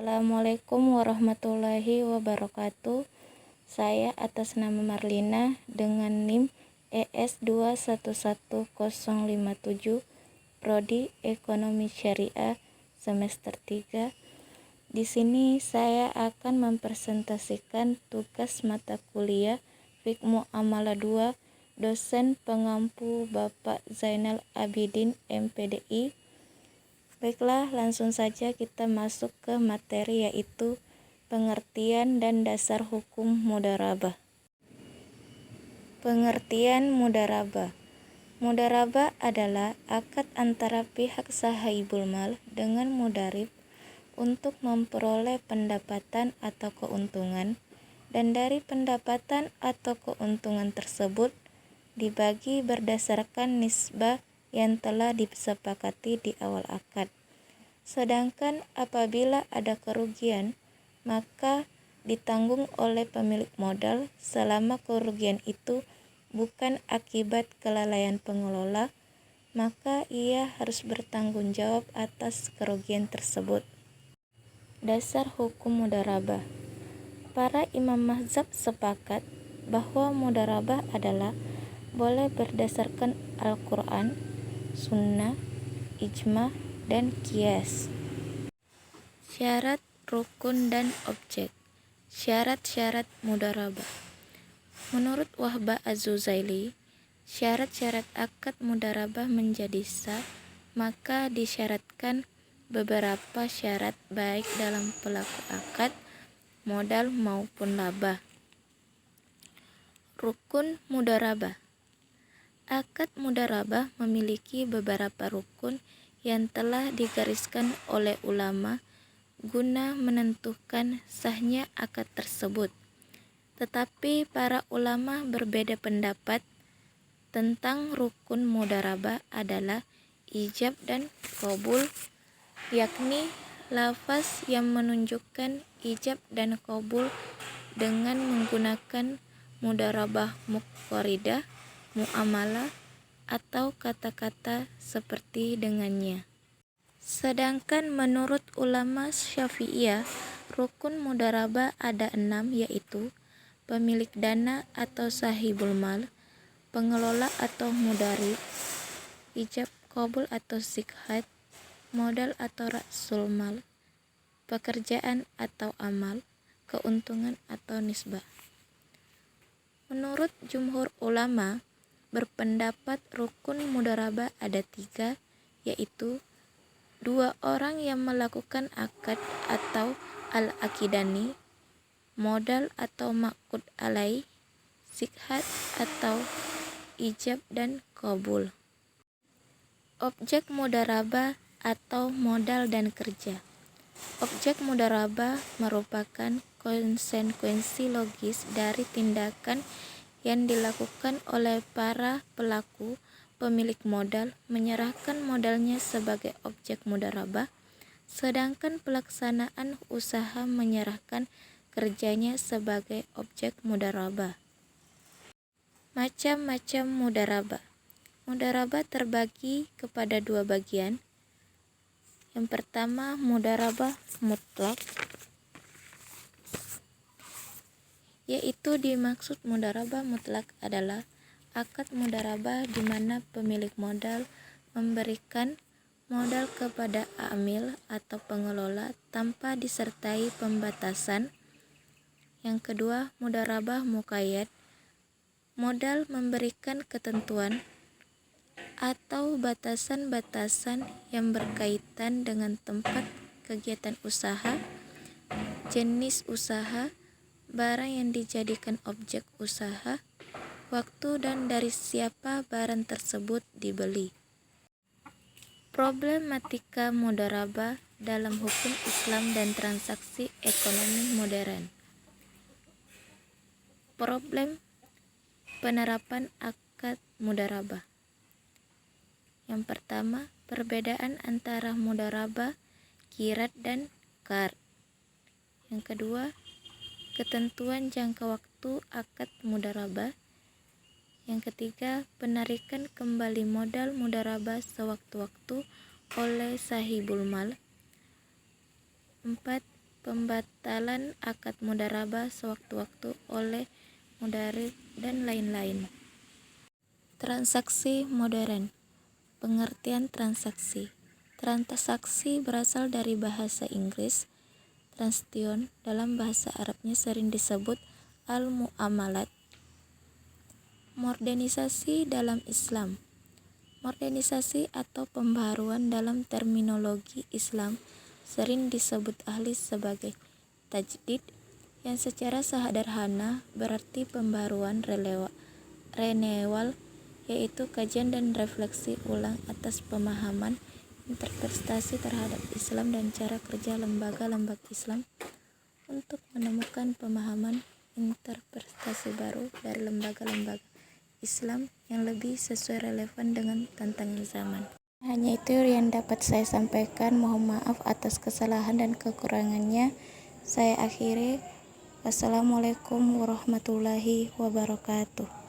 Assalamualaikum warahmatullahi wabarakatuh. Saya atas nama Marlina dengan NIM ES211057, Prodi Ekonomi Syariah semester 3. Di sini saya akan mempresentasikan tugas mata kuliah Fiqh Muamalah 2, dosen pengampu Bapak Zainal Abidin MPDI. Baiklah, langsung saja kita masuk ke materi, yaitu pengertian dan dasar hukum mudharabah. Pengertian mudharabah. Mudharabah adalah akad antara pihak sahibul mal dengan mudharib untuk memperoleh pendapatan atau keuntungan, dan dari pendapatan atau keuntungan tersebut dibagi berdasarkan nisbah yang telah disepakati di awal akad. Sedangkan apabila ada kerugian, maka ditanggung oleh pemilik modal selama kerugian itu bukan akibat kelalaian pengelola, maka ia harus bertanggung jawab atas kerugian tersebut. Dasar hukum mudharabah. Para imam mazhab sepakat bahwa mudharabah adalah boleh berdasarkan Al-Quran, Sunnah, Ijma, dan Qiyas. Syarat, rukun, dan objek. Syarat-syarat mudharabah. Menurut Wahbah Az-Zuzaili, syarat-syarat akad mudharabah menjadi sah, maka disyaratkan beberapa syarat baik dalam pelaku akad, modal maupun laba. Rukun mudharabah. Akad mudharabah memiliki beberapa rukun yang telah digariskan oleh ulama guna menentukan sahnya akad tersebut. Tetapi para ulama berbeda pendapat tentang rukun mudharabah adalah ijab dan qabul, yakni lafaz yang menunjukkan ijab dan qabul dengan menggunakan mudharabah muqaridah, muamalah, atau kata-kata seperti dengannya. Sedangkan menurut ulama Syafi'iyah, rukun mudharabah ada 6, yaitu pemilik dana atau sahibul mal, pengelola atau mudharib, ijab qabul atau sikhat, modal atau ra'sul mal, pekerjaan atau amal, keuntungan atau nisbah. Menurut jumhur ulama berpendapat rukun mudharabah ada 3, yaitu 2 orang yang melakukan akad atau al-akidani, modal atau maqud alaih, sikhat atau ijab dan qabul. Objek mudharabah atau modal dan kerja. Objek mudharabah merupakan konsekuensi logis dari tindakan yang dilakukan oleh para pelaku. Pemilik modal menyerahkan modalnya sebagai objek mudharabah, sedangkan pelaksanaan usaha menyerahkan kerjanya sebagai objek mudharabah. Macam-macam mudharabah. Mudharabah terbagi kepada 2 bagian. Yang pertama, mudharabah mutlak, yaitu dimaksud mudharabah mutlak adalah akad mudharabah di mana pemilik modal memberikan modal kepada amil atau pengelola tanpa disertai pembatasan. Yang kedua, mudharabah muqayyad, modal memberikan ketentuan atau batasan-batasan yang berkaitan dengan tempat kegiatan usaha, jenis usaha, barang yang dijadikan objek usaha, waktu, dan dari siapa barang tersebut dibeli. Problematika mudharabah dalam hukum Islam dan transaksi ekonomi modern. Problem penerapan akad mudharabah. Yang pertama, perbedaan antara mudharabah qirat dan qard. Yang kedua, ketentuan jangka waktu akad mudharabah. Yang ketiga, penarikan kembali modal mudharabah sewaktu-waktu oleh sahibul mal. 4. pembatalan akad mudharabah sewaktu-waktu oleh mudarib, dan lain-lain. Transaksi modern. Pengertian transaksi. Transaksi berasal dari bahasa Inggris. Transaction dalam bahasa Arabnya sering disebut al-mu'amalat. Modernisasi dalam Islam. Modernisasi atau pembaharuan dalam terminologi Islam sering disebut ahli sebagai tajdid, yang secara sederhana berarti pembaharuan renewal, yaitu kajian dan refleksi ulang atas pemahaman interpretasi terhadap Islam dan cara kerja lembaga-lembaga Islam untuk menemukan pemahaman interpretasi baru dari lembaga-lembaga Islam yang lebih sesuai relevan dengan tantangan zaman. Hanya itu yang dapat saya sampaikan. Mohon maaf atas kesalahan dan kekurangannya. Saya akhiri. Wassalamualaikum warahmatullahi wabarakatuh.